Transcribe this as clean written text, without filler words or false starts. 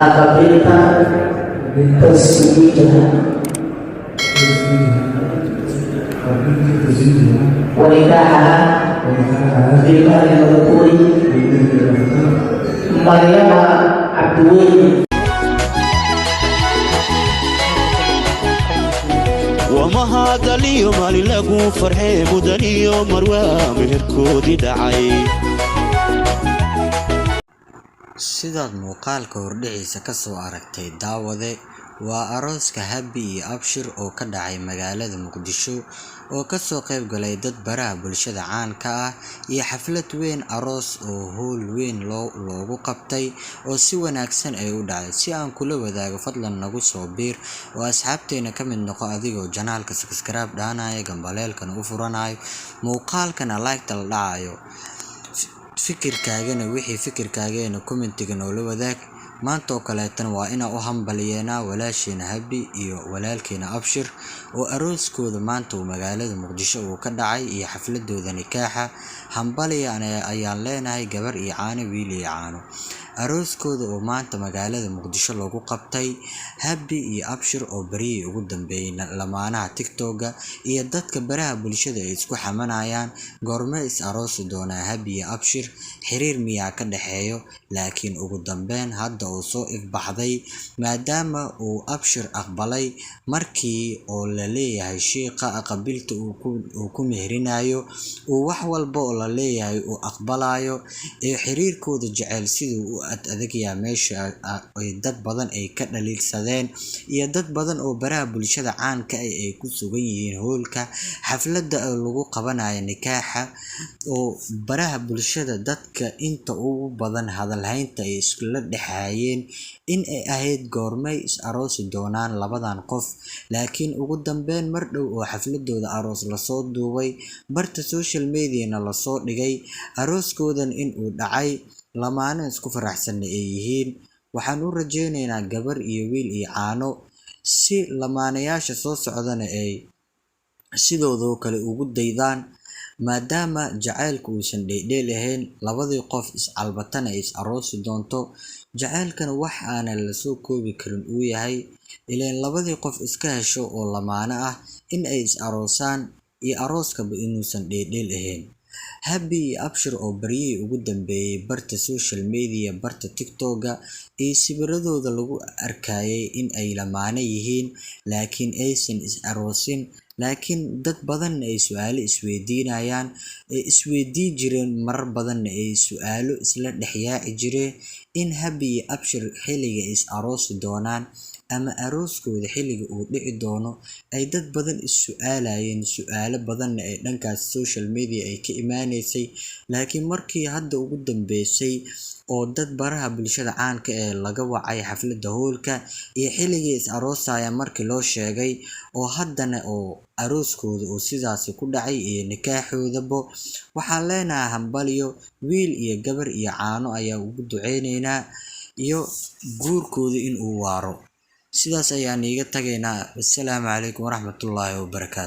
قبلت تسويجها ونكاحها بالمال المذكور مريم عبدوين ومهاد اليوم اللي لقوا فرحي مدني يوم مروى مهركودي دعي sidaad muuqaalka hordhiciisa ka soo aragtay daawade waa arooska Happy iyo Abshir oo ka dhacay magaalada Muqdisho oo ka soo qayb galay dad baraha bulshada caanka ah iyo xaflad weyn aroos oo hool weyn loogu qabtay oo si wanaagsan ay u dhacday. Si aan kula wadaago fadlan nagu soo biir oo asxaabteena ka mid noqo adigoo janaalka subscribe dhaanaya gambaleelkana u furanayo muuqaalkana like la dhacayo fikirkaagana wixii fikirkaageena commentiga noo la wadaag. maanta oo kaleetan waa ina u hambaliyeena walaasheena Happy iyo walaalkeena Abshir oo arooskooda maanta uu magaalada Muqdisho uu ka dhacay iyo xafladooda nikaaxa. hambaliyan ayaan leenahay gabar iyo caano wiil iyo caano. arooskooda oo maanta magaalada Muqdisho lagu qabtay Happy iyo Abshir oo bari ugu dambeeyay lamaanaha TikTok iyo dadka baraha bulshada ay isku xamanayaan goorma is aroosi doona Happy iyo Abshir, xiriir miyaa ka dhaxeeyo. laakiin ugu dambeyn hadda uu soo ifbaxday maadaama uu Abshir aqbalay markii oo la leeyahay sheekha qabiilta uu ku meherinayo uu wax walba oo la leeyahay uu aqbalayo ee xiriirkooda jecel sidoo u adagaya meesha ay dad badan ay ka dhaliilsadeen iyo dad badan oo baraha bulshada caanka ay ku sugan yihiin hoolka xafladda lagu qabanayo nikaaxa oo baraha bulshada dadka inta ugu badan hadalhaynta ay isku la dhaxayeen in ay ahayd goormay is aroosi doonaan labadan qof. laakiin ugu dambeyn mar dhow oo xafladooda aroos la soo duubay barta social media na la soo dhigay arooskoodan in uu dhacay lamaane isku faraxsan ay yihiin. waxaan u rajeynaynaa gabar iyo wiil iyo caano si lamaanayaasha soo socdana ay sidoo kale ugu daydaan maadaama jacaylku uusan dheedheel ahayn labadii qof is calbatana is aroosi doonto. jacaylkana wax aan la soo koobi karin uu yahay ileen labadii qof iska hesho oo lamaane ah in ay is aroosaan iyo arooskaba inuusan dheedheel ahayn. Happy iyo Abshir oo bariyay ugu dambeeyay barta social media barta TikTok iyo sawiradooda lagu arkayay in ay lamaane yihiin laakiin aysan is aroosin. laakiin dad badan ay su'aalo isweydiin jireen marar badan ay su'aalo isla dhexyaaci jireen in Happy iyo Abshir xilliga is aroosi doonaan ama arooskooda xilliga uu dhici doono ay dad badan is su'aalayeen su'aalo badan ay dhankaas social media ay ka imaaneysay. laakiin markii hadda ugu dambeysay oo dad baraha bulshada caanka ee laga wacay xafladda hoolka iyo xilligii is aroosaya markii loo sheegay oo haddana oo arooskooda oo sidaas ku dhacay iyo nikaaxoodaba waxaan leenahay hambaliyo wiil iyo gabar iyo caano ayaa ugu duceyneynaa iyo guurkooda in uu waaro. sidaas ayaan iga tagaynaa. assalaamu calaykum waraxmatullaahi wabarakaatu.